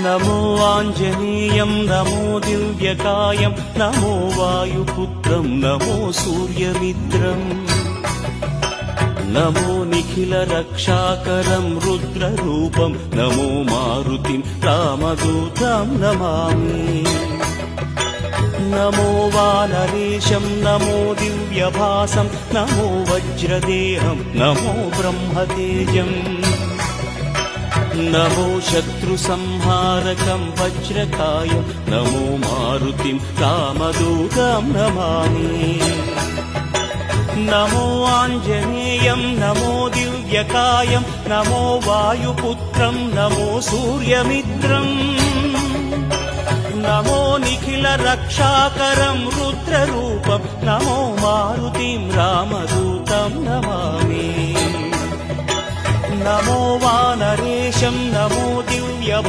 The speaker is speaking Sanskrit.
नमो आञ्जनेयं नमो दिव्यकायं नमो वायुपुत्रं नमो सूर्यमित्रम् नमो निखिलरक्षाकरं रुद्ररूपं नमो मारुतिं रामदूतं नमामि नमो वानरेशं नमो दिव्यभासं नमो वज्रदेहं नमो ब्रह्मतेजम् नमो शत्रुसंहारकं वज्रकायं नमो मारुतिं रामदूतं नमामि नमो आञ्जनेयं नमो दिव्यकायं नमो वायुपुत्रं नमो सूर्यमित्रम् नमो निखिलरक्षाकरं रुद्ररूपं नमो मारुतिं रामदूतं नमामि नमो वानरेशं नमो दिव्य